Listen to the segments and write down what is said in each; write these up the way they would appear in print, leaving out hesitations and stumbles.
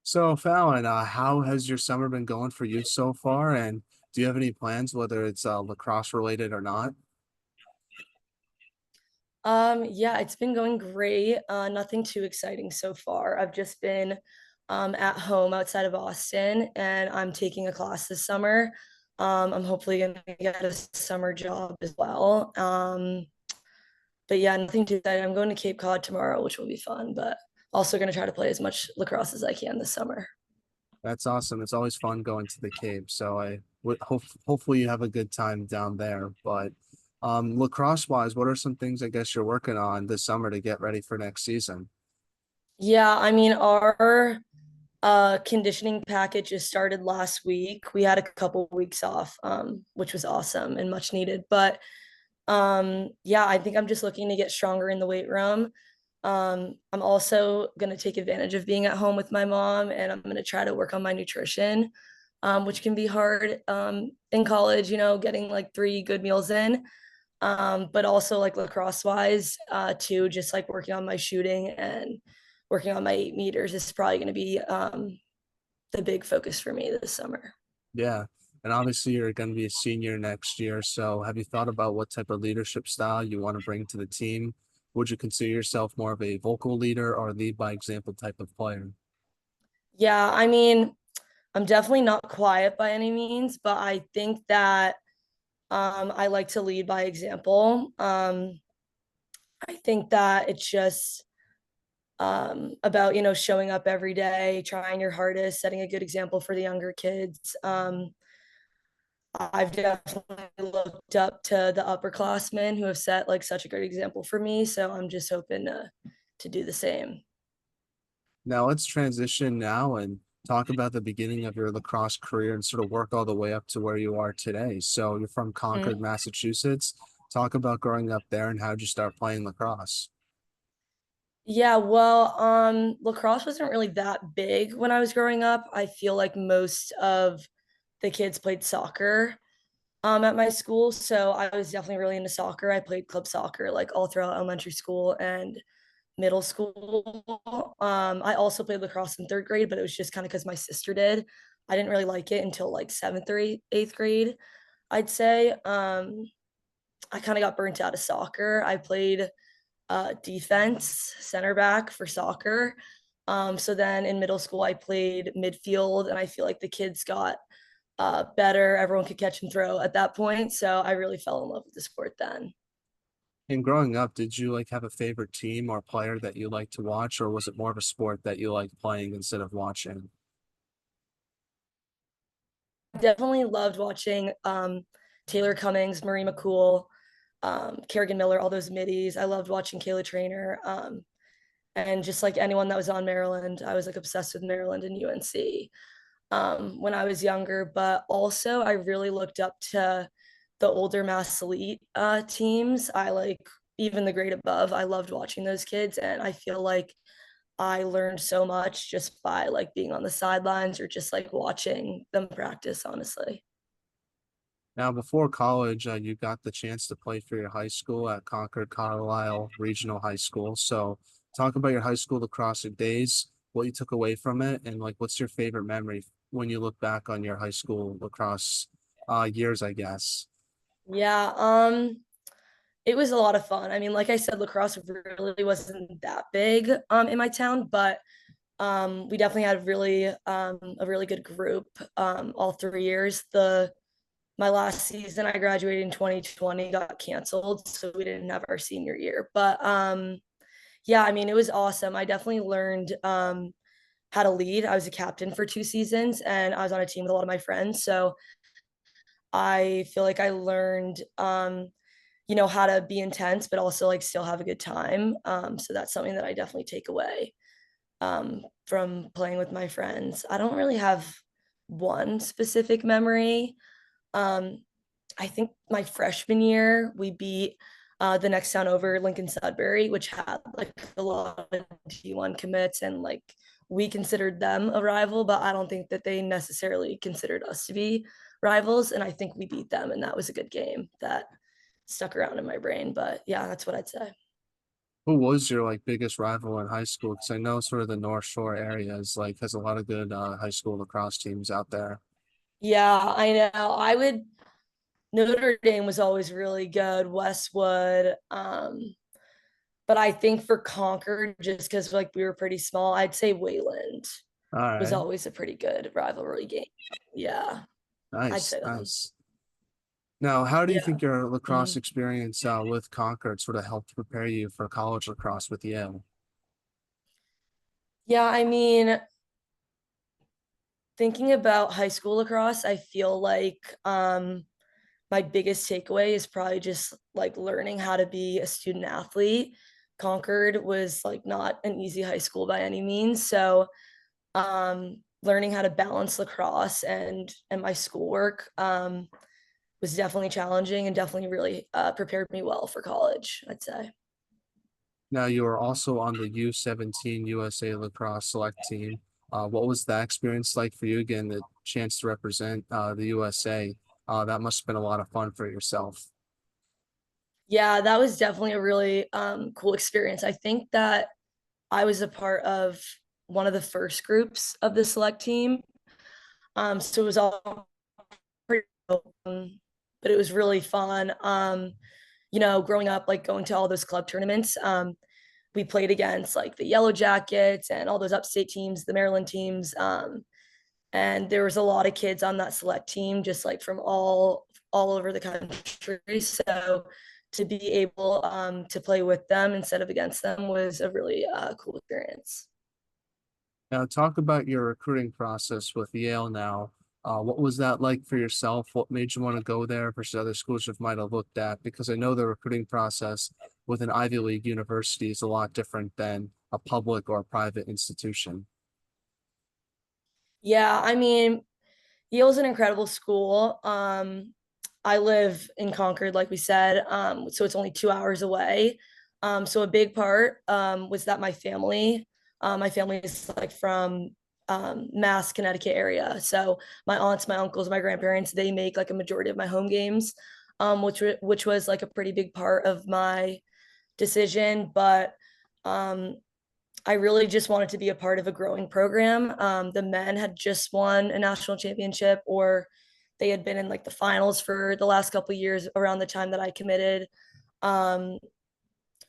So, Fallon, how has your summer been going for you so far? And do you have any plans, whether it's lacrosse related or not? Yeah, it's been going great. Nothing too exciting so far. I've just been at home outside of Austin and I'm taking a class this summer. I'm hopefully gonna get a summer job as well. But yeah, nothing too exciting. I'm going to Cape Cod tomorrow, which will be fun, but also gonna try to play as much lacrosse as I can this summer. That's awesome. It's always fun going to the Cape. So I would hopefully you have a good time down there. But lacrosse wise, what are some things I guess you're working on this summer to get ready for next season? Yeah, I mean our conditioning package just started last week. We had a couple weeks off, which was awesome and much needed. But yeah, I think I'm just looking to get stronger in the weight room. I'm also going to take advantage of being at home with my mom and I'm going to try to work on my nutrition, which can be hard in college, getting like 3 good meals in. But also like lacrosse wise, too, just like working on my shooting and working on my 8 meters is probably going to be the big focus for me this summer. Yeah. And obviously you're going to be a senior next year. So have you thought about what type of leadership style you want to bring to the team? Would you consider yourself more of a vocal leader or lead by example type of player? Yeah, I mean, I'm definitely not quiet by any means, but I think that I like to lead by example. I think that it's just about, showing up every day, trying your hardest, setting a good example for the younger kids. I've definitely looked up to the upperclassmen who have set like such a great example for me. So I'm just hoping to do the same. Now let's transition now and talk about the beginning of your lacrosse career and sort of work all the way up to where you are today. So you're from Concord, Mhm. Massachusetts. Talk about growing up there and how'd you start playing lacrosse? Yeah, well, lacrosse wasn't really that big when I was growing up. I feel like most of the kids played soccer at my school, so I was definitely really into soccer. I played club soccer like all throughout elementary school and middle school. I also played lacrosse in 3rd grade, but it was just kind of because my sister did. I didn't really like it until like 7th or 8th grade, I'd say. I kind of got burnt out of soccer. I played defense, center back for soccer. So then in middle school, I played midfield, and I feel like the kids got better. Everyone could catch and throw at that point. So I really fell in love with the sport then. And growing up, did you like have a favorite team or player that you like to watch, or was it more of a sport that you liked playing instead of watching? Definitely loved watching Taylor Cummings, Marie McCool, Kerrigan Miller, all those middies. I loved watching Kayla Trainer. And just like anyone that was on Maryland, I was like obsessed with Maryland and UNC when I was younger. But also, I really looked up to the older Mass Elite teams. I like even the grade above. I loved watching those kids, and I feel like I learned so much just by like being on the sidelines or just like watching them practice, honestly. Now, before college, you got the chance to play for your high school at Concord Carlisle Regional High School. So, talk about your high school lacrosse days, what you took away from it, and like what's your favorite memory when you look back on your high school lacrosse years, I guess. Yeah, it was a lot of fun. I mean, like I said, lacrosse really wasn't that big in my town, but we definitely had a really good group all 3 years. The My last season, I graduated in 2020, got canceled, so we didn't have our senior year. But yeah, I mean, it was awesome. I definitely learned how to lead. I was a captain for 2 seasons, and I was on a team with a lot of my friends. So I feel like I learned, how to be intense, but also like still have a good time. So that's something that I definitely take away from playing with my friends. I don't really have one specific memory. Um, I think my freshman year, we beat the next town over, Lincoln Sudbury, which had like a lot of D1 commits, and like we considered them a rival, but I don't think that they necessarily considered us to be rivals. And I think we beat them, and that was a good game that stuck around in my brain. But yeah, that's what I'd say. Who was your like biggest rival in high school? Because I know sort of the North Shore area is like has a lot of good high school lacrosse teams out there. Yeah, I know. I would Notre Dame was always really good, Westwood. But I think for Concord, just because like we were pretty small, I'd say Wayland All was right, always a pretty good rivalry game. Yeah, I'd nice, say them. nice. Now, how do you Yeah. think your lacrosse Mhm. experience with Concord sort of helped prepare you for college lacrosse with Yale? Yeah, I mean, thinking about high school lacrosse, I feel like my biggest takeaway is probably just like learning how to be a student athlete. Concord was like not an easy high school by any means. So learning how to balance lacrosse and my schoolwork was definitely challenging and definitely really prepared me well for college, I'd say. Now, you were also on the U17 USA lacrosse select team. What was that experience like for you? Again, the chance to represent the USA. That must have been a lot of fun for yourself. Yeah, that was definitely a really cool experience. I think that I was a part of one of the first groups of the select team. So it was all pretty, but it was really fun. Growing up, like going to all those club tournaments, we played against like the Yellow Jackets and all those upstate teams, the Maryland teams. And there was a lot of kids on that select team, just like from all over the country. So to be able to play with them instead of against them was a really cool experience. Now, talk about your recruiting process with Yale now. What was that like for yourself? What made you want to go there versus other schools you might have looked at? Because I know the recruiting process with an Ivy League university is a lot different than a public or a private institution. Yeah, I mean, Yale's an incredible school. I live in Concord, like we said, so it's only 2 hours away. So a big part was that my family is like from Mass, Connecticut area. So my aunts, my uncles, my grandparents, they make like a majority of my home games, which was like a pretty big part of my decision. But um, I really just wanted to be a part of a growing program. The men had just won a national championship, or they had been in like the finals for the last couple of years around the time that I committed. Um,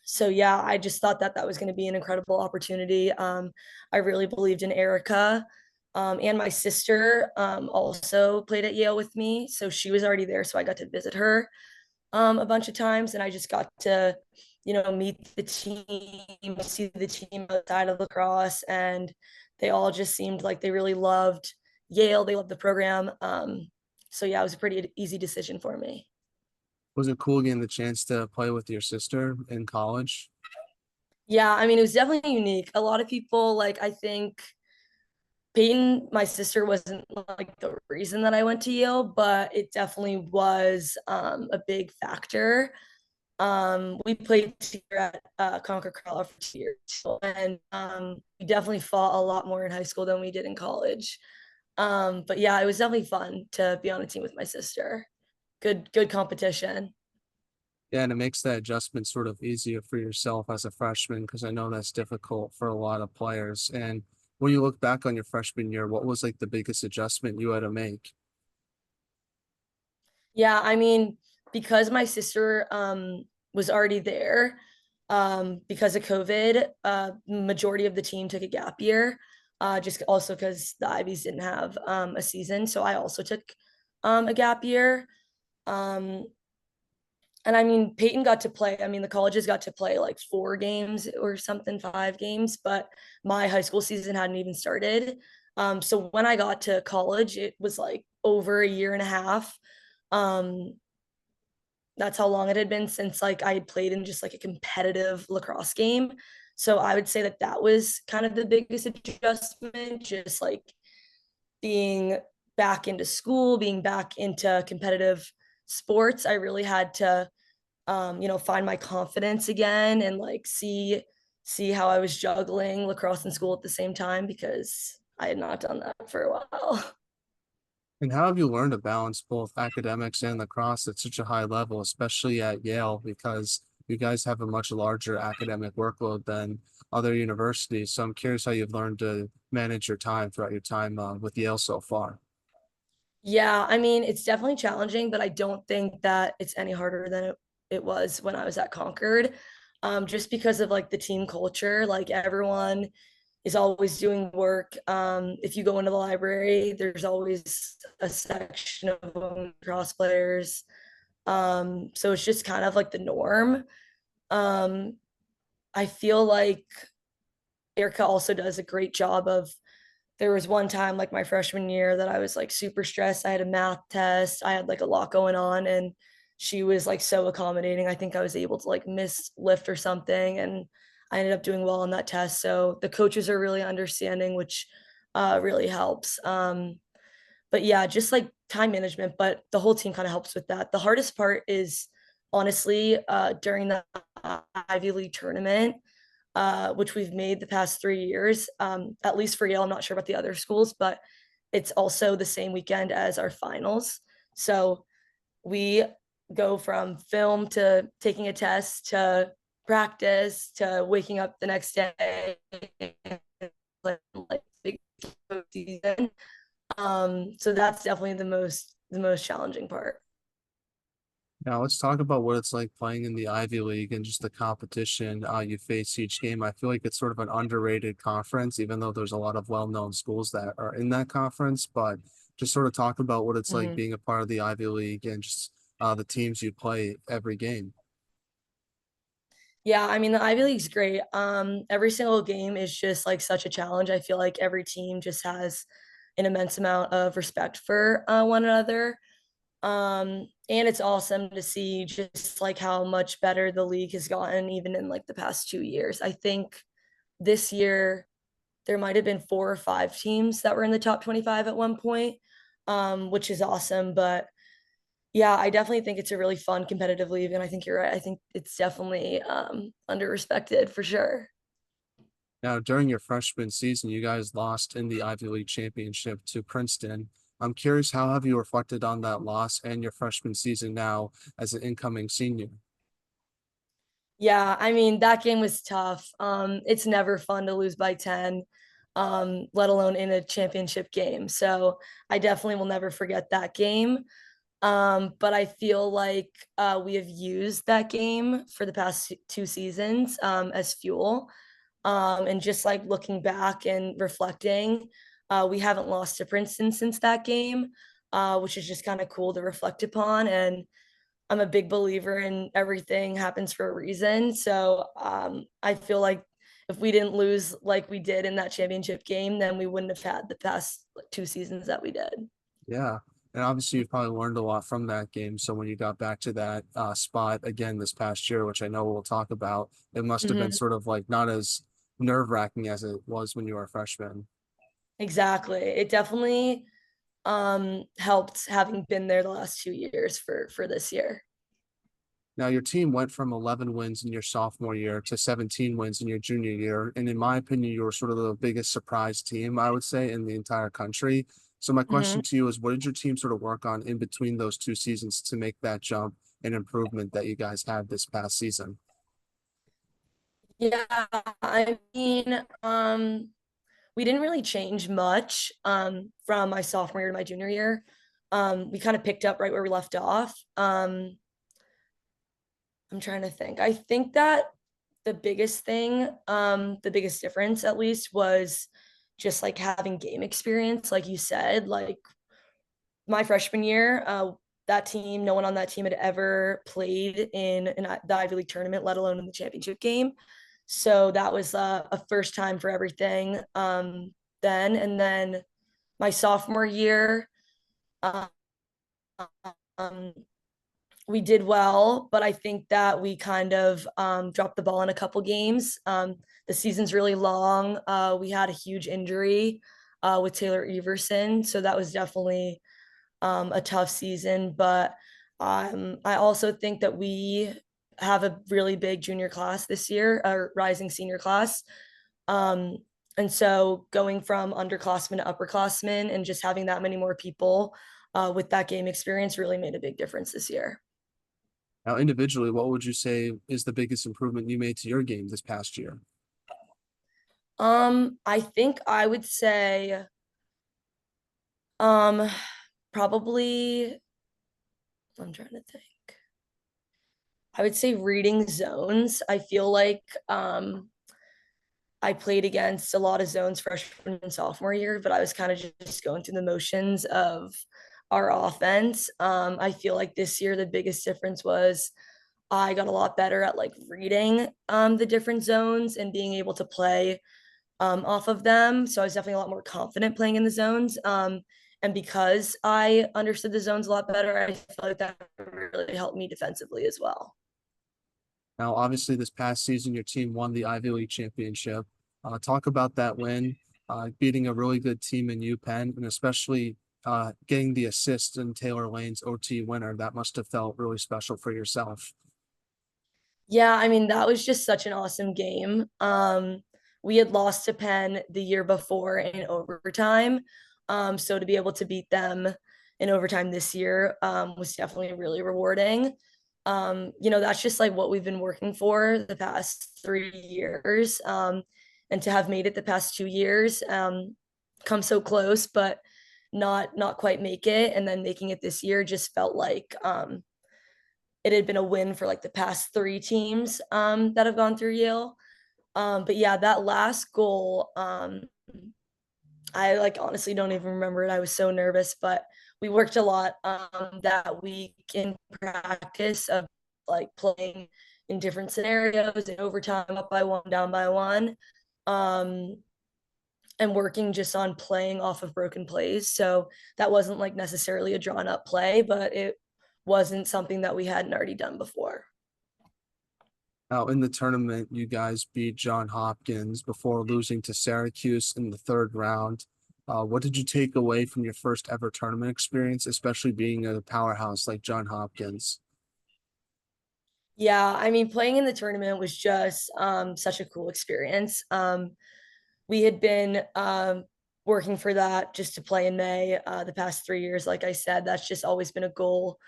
so yeah, I just thought that that was going to be an incredible opportunity. I really believed in Erica. And my sister also played at Yale with me. So she was already there. So I got to visit her a bunch of times, and I just got to, meet the team, see the team outside of lacrosse, and they all just seemed like they really loved Yale. They loved the program. So yeah, it was a pretty easy decision for me. Was it cool getting the chance to play with your sister in college? Yeah, I mean, it was definitely unique. A lot of people, like, I think Peyton, my sister, wasn't like the reason that I went to Yale, but it definitely was a big factor. We played together at Concord Carlisle for 2 years, and we definitely fought a lot more in high school than we did in college. But yeah, it was definitely fun to be on a team with my sister. Good competition. Yeah, and it makes that adjustment sort of easier for yourself as a freshman because I know that's difficult for a lot of players. And when you look back on your freshman year, what was like the biggest adjustment you had to make? Yeah, I mean, because my sister was already there, because of COVID, majority of the team took a gap year, just also because the Ivies didn't have a season. So I also took a gap year. Um, and I mean, Peyton got to play. I mean, the colleges got to play like 4 games or something, 5 games, but my high school season hadn't even started. So when I got to college, it was like over a year and a half. Um, that's how long it had been since like I had played in just like a competitive lacrosse game. So I would say that that was kind of the biggest adjustment, just like being back into school, being back into competitive sports. I really had to find my confidence again and like see how I was juggling lacrosse and school at the same time because I had not done that for a while. And how have you learned to balance both academics and lacrosse at such a high level, especially at Yale? Because you guys have a much larger academic workload than other universities. So I'm curious how you've learned to manage your time throughout your time with Yale so far. Yeah, I mean, it's definitely challenging, but I don't think that it's any harder than it was when I was at Concord. Just because of like the team culture, like everyone is always doing work. If you go into the library, there's always a section of women cross players. So it's just kind of like the norm. Um, I feel like Erica also does a great job of there was one time like my freshman year that I was like super stressed. I had a math test. I had like a lot going on and she was like so accommodating. I think I was able to like miss lift or something and I ended up doing well on that test. So the coaches are really understanding, which really helps. But yeah, just like time management, but the whole team kind of helps with that. The hardest part is honestly during the Ivy League tournament, which we've made the past 3 years. At least for Yale, I'm not sure about the other schools, but it's also the same weekend as our finals. So we go from film to taking a test to practice to waking up the next day, like big season. So that's definitely the most challenging part. Now let's talk about what it's like playing in the Ivy League and just the competition you face each game. I feel like it's sort of an underrated conference, even though there's a lot of well-known schools that are in that conference. But just sort of talk about what it's like Mhm. being a part of the Ivy League and just the teams you play every game. Yeah, I mean the Ivy League's great. Every single game is just like such a challenge. I feel like every team just has an immense amount of respect for one another. And it's awesome to see just like how much better the league has gotten even in like the past 2 years. I think this year there might have been 4 or 5 teams that were in the top 25 at one point, which is awesome. But yeah, I definitely think it's a really fun competitive league, and I think you're right. I think it's definitely under respected for sure. Now, during your freshman season, you guys lost in the Ivy League championship to Princeton. I'm curious, how have you reflected on that loss and your freshman season now as an incoming senior? Yeah, I mean that game was tough. It's never fun to lose by 10, let alone in a championship game. So I definitely will never forget that game. But I feel like we have used that game for the past 2 seasons as fuel. And just like looking back and reflecting, we haven't lost to Princeton since that game, which is just kind of cool to reflect upon. And I'm a big believer in everything happens for a reason. So I feel like if we didn't lose like we did in that championship game, then we wouldn't have had the past 2 seasons that we did. Yeah. And obviously, you've probably learned a lot from that game. So when you got back to that spot again this past year, which I know we'll talk about, it must have been Mhm. sort of like not as nerve-wracking as it was when you were a freshman. Exactly. It definitely helped having been there the last 2 years for this year. Now, your team went from 11 wins in your sophomore year to 17 wins in your junior year. And in my opinion, you were sort of the biggest surprise team, I would say, in the entire country. So, my Mhm. question to you is, what did your team sort of work on in between those two seasons to make that jump and improvement that you guys had this past season? Yeah, I mean, we didn't really change much from my sophomore year to my junior year. We kind of picked up right where we left off. I'm trying to think. I think that the biggest thing, the biggest difference at least was just like having game experience, like you said, like my freshman year, that team, no one on that team had ever played in the Ivy League tournament, let alone in the championship game. So that was a first time for everything. Then and then my sophomore year, um, we did well, but I think that we kind of dropped the ball in a couple games. The season's really long. We had a huge injury with Taylor Everson, so that was definitely a tough season. But I also think that we have a really big junior class this year, a rising senior class. Um, and so going from underclassmen to upperclassmen and just having that many more people with that game experience really made a big difference this year. Now, individually, what would you say is the biggest improvement you made to your game this past year? I think I would say um probably I'm trying to think. I would say reading zones. I feel like I played against a lot of zones freshman and sophomore year, but I was kind of just going through the motions of our offense. I feel like this year the biggest difference was I got a lot better at like reading the different zones and being able to play off of them. So I was definitely a lot more confident playing in the zones. And because I understood the zones a lot better, I feel like that really helped me defensively as well. Now, obviously, this past season, your team won the Ivy League championship. Talk about that win, beating a really good team in UPenn, and especially getting the assist in Taylor Lane's OT winner. That must have felt really special for yourself. Yeah, I mean, that was just such an awesome game. We had lost to Penn the year before in overtime. So to be able to beat them in overtime this year was definitely really rewarding. That's just like what we've been working for the past 3 years. And to have made it the past 2 years, come so close, but not quite make it, and then making it this year just felt like it had been a win for like the past three teams that have gone through Yale. But yeah, that last goal, I like honestly don't even remember it. I was so nervous, but we worked a lot that week in practice of like playing in different scenarios in overtime, up by one, down by one, um, and working just on playing off of broken plays. So that wasn't like necessarily a drawn up play, but it wasn't something that we hadn't already done before. Now, in the tournament, you guys beat John Hopkins before losing to Syracuse in the third round. What did you take away from your first ever tournament experience, especially being a powerhouse like John Hopkins? Yeah, I mean, playing in the tournament was just such a cool experience. We had been working for that just to play in May the past 3 years. Like I said, that's just always been a goal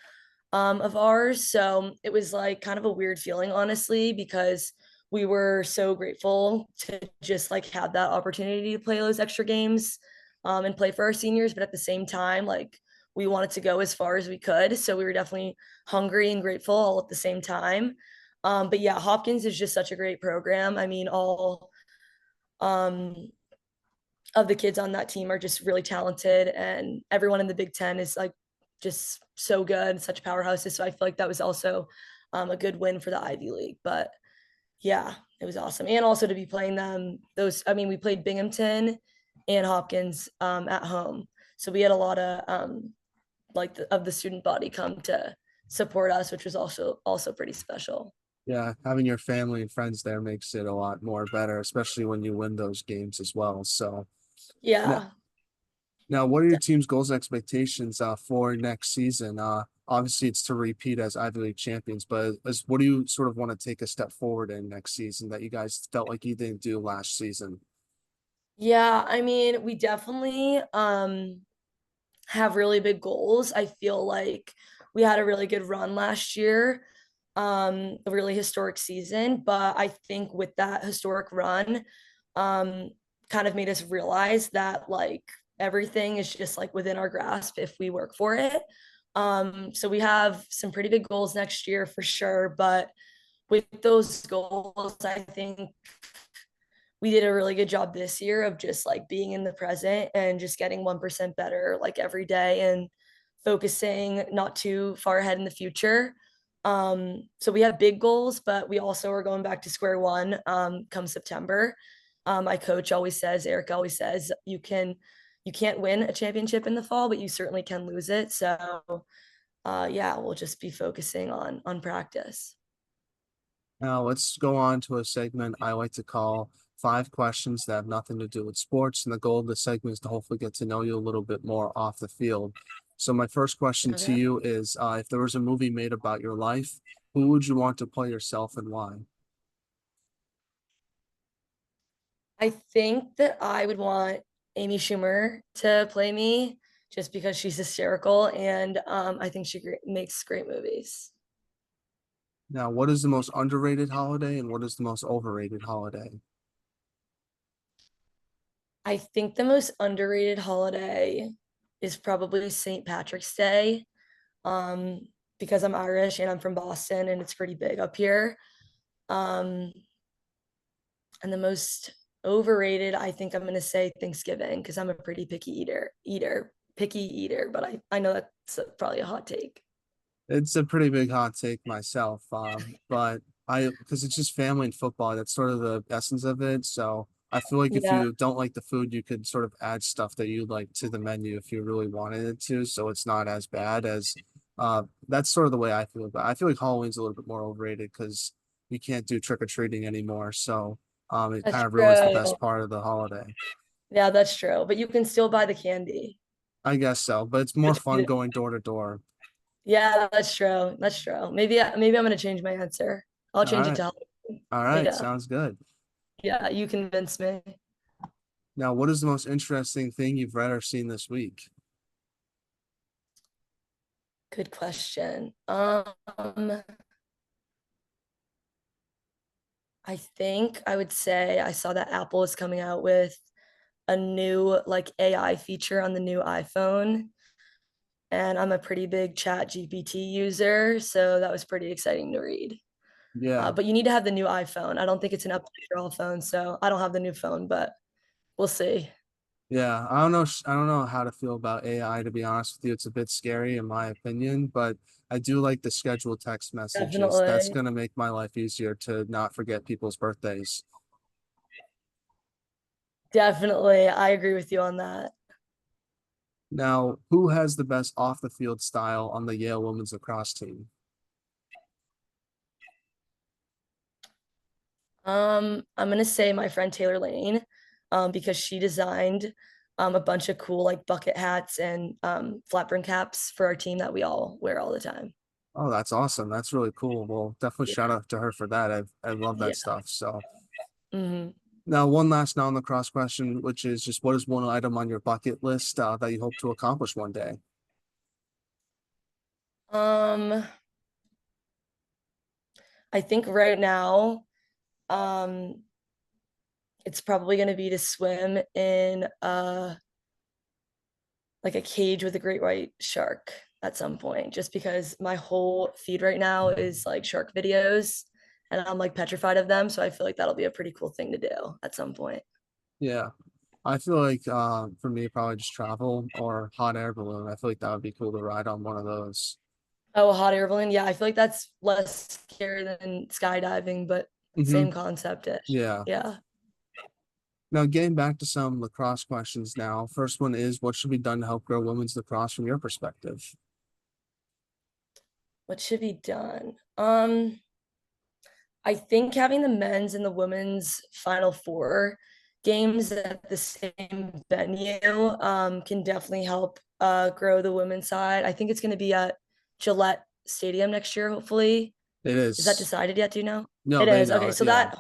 of ours. So it was like kind of a weird feeling, honestly, because we were so grateful to just like have that opportunity to play those extra games and play for our seniors. But at the same time, like we wanted to go as far as we could. So we were definitely hungry and grateful all at the same time. But yeah, Hopkins is just such a great program. I mean, all um, of the kids on that team are just really talented, and everyone in the Big Ten is like just so good, such powerhouses. So I feel like that was also a good win for the Ivy League. But yeah, it was awesome, and also to be playing them. Those, I mean, we played Binghamton and Hopkins at home, so we had a lot of of the student body come to support us, which was also pretty special. Yeah, having your family and friends there makes it a lot more better, especially when you win those games as well. So now, Yeah. now what are your team's goals and expectations for next season? Obviously it's to repeat as Ivy League champions, but what do you sort of want to take a step forward in next season that you guys felt like you didn't do last season? Yeah, I mean, we definitely have really big goals. I feel like we had a really good run last year, a really historic season. But I think with that historic run, um, kind of made us realize that like everything is just like within our grasp if we work for it. So we have some pretty big goals next year for sure. But with those goals, I think we did a really good job this year of just like being in the present and just getting 1% better like every day and focusing not too far ahead in the future. So we have big goals, but we also are going back to square one come September. My coach always says, Eric always says, you can't win a championship in the fall, but you certainly can lose it. So yeah, we'll just be focusing on practice. Now let's go on to a segment I like to call five questions that have nothing to do with sports. And the goal of the segment is to hopefully get to know you a little bit more off the field. So my first question to Okay. you is, if there was a movie made about your life, who would you want to play yourself and why? I think that I would want Amy Schumer to play me just because she's hysterical and I think she makes great movies. Now, what is the most underrated holiday and what is the most overrated holiday? I think the most underrated holiday is probably St. Patrick's Day. Um, because I'm Irish and I'm from Boston and it's pretty big up here. Um, and the most overrated, I think I'm gonna say Thanksgiving because I'm a pretty picky eater, but I know that's probably a hot take. It's a pretty big hot take myself, but because it's just family and football, that's sort of the essence of it. So I feel like if Yeah, you don't like the food, you could sort of add stuff that you like to the menu if you really wanted it to, so it's not as bad as that's sort of the way I feel about it. I feel like Halloween's a little bit more overrated because you can't do trick-or-treating anymore. So it that's kind of ruins the true. best part of the holiday. Yeah, that's true. But you can still buy the candy. I guess so, but it's more Which fun going door to door. yeah, that's true. That's true. Maybe I'm gonna change my answer. I'll All change it right. to Halloween. All right. Yeah. Sounds good. Yeah, you convinced me. Now, what is the most interesting thing you've read or seen this week? Good question. I think I would say I saw that Apple is coming out with a new like AI feature on the new iPhone. And I'm a pretty big chat GPT user, so that was pretty exciting to read. Yeah. But you need to have the new iPhone. I don't think it's an update for all phones, so I don't have the new phone, but we'll see. Yeah. I don't know. I don't know how to feel about AI, to be honest with you. It's a bit scary in my opinion, but I do like the scheduled text messages. That's Definitely. going to make my life easier to not forget people's birthdays. Definitely. I agree with you on that. Now, who has the best off the field style on the Yale women's lacrosse team? I'm gonna say my friend Taylor Lane, because she designed a bunch of cool like bucket hats and flat brim caps for our team that we all wear all the time. Oh, that's awesome. That's really cool. Well, definitely shout Yeah. out to her for that. I love that Yeah. stuff. So Hmm. now one last non-lacrosse question, which is just what is one item on your bucket list that you hope to accomplish one day? Um, I think right now, um, it's probably gonna be to swim in like a cage with a great white shark at some point, just because my whole feed right now is like shark videos and I'm like petrified of them. So I feel like that'll be a pretty cool thing to do at some point. Yeah. I feel like for me probably just travel or hot air balloon. I feel like that would be cool to ride on one of those. Oh, a hot air balloon. Yeah, I feel like that's less scary than skydiving, but Hmm. same concept-ish. Yeah. Yeah. Now getting back to some lacrosse questions now. First one is what should be done to help grow women's lacrosse from your perspective? What should be done? I think having the men's and the women's Final Four games at the same venue can definitely help grow the women's side. I think it's going to be at Gillette Stadium next year, hopefully. It Is that is. decided yet? Do you know? No, It they is. know Okay, it. so Yeah. that,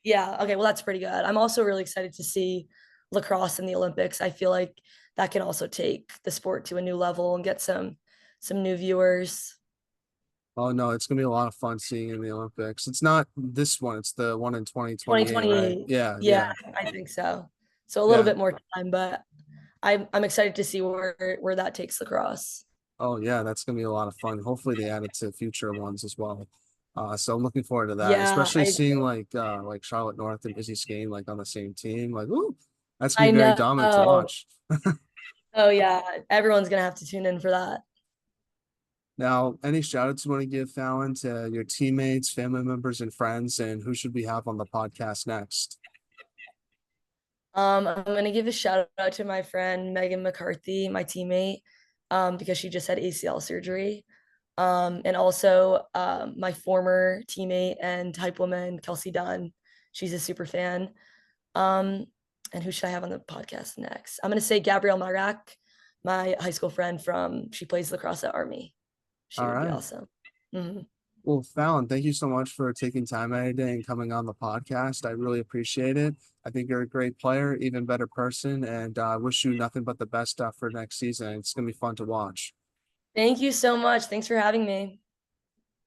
yeah, okay, well, that's pretty good. I'm also really excited to see lacrosse in the Olympics. I feel like that can also take the sport to a new level and get some new viewers. Oh no, it's gonna be a lot of fun seeing in the Olympics. It's not this one, it's the one in 2028, right? 2028. Yeah, Yeah, yeah, I think so. So a little yeah. bit more time, but I'm excited to see where that takes lacrosse. Oh yeah, that's gonna be a lot of fun. Hopefully they add it to future ones as well. So I'm looking forward to that, Yeah, especially seeing like Charlotte North and Izzy Skane like on the same team. Like, ooh, that's gonna I be very know. dominant to watch. Oh yeah, everyone's gonna have to tune in for that. Now, any shout outs you want to give, Fallon, to your teammates, family members, and friends, and who should we have on the podcast next? I'm gonna give a shout out to my friend Megan McCarthy, my teammate, because she just had ACL surgery. And also my former teammate and type woman, Kelsey Dunn. She's a super fan. Um, and who should I have on the podcast next? I'm gonna say Gabrielle Marak, my high school friend she plays lacrosse at Army. She All would be right. awesome. Mhm. Well, Fallon, thank you so much for taking time out of your day and coming on the podcast. I really appreciate it. I think you're a great player, even better person, and I wish you nothing but the best stuff for next season. It's gonna be fun to watch. Thank you so much. Thanks for having me.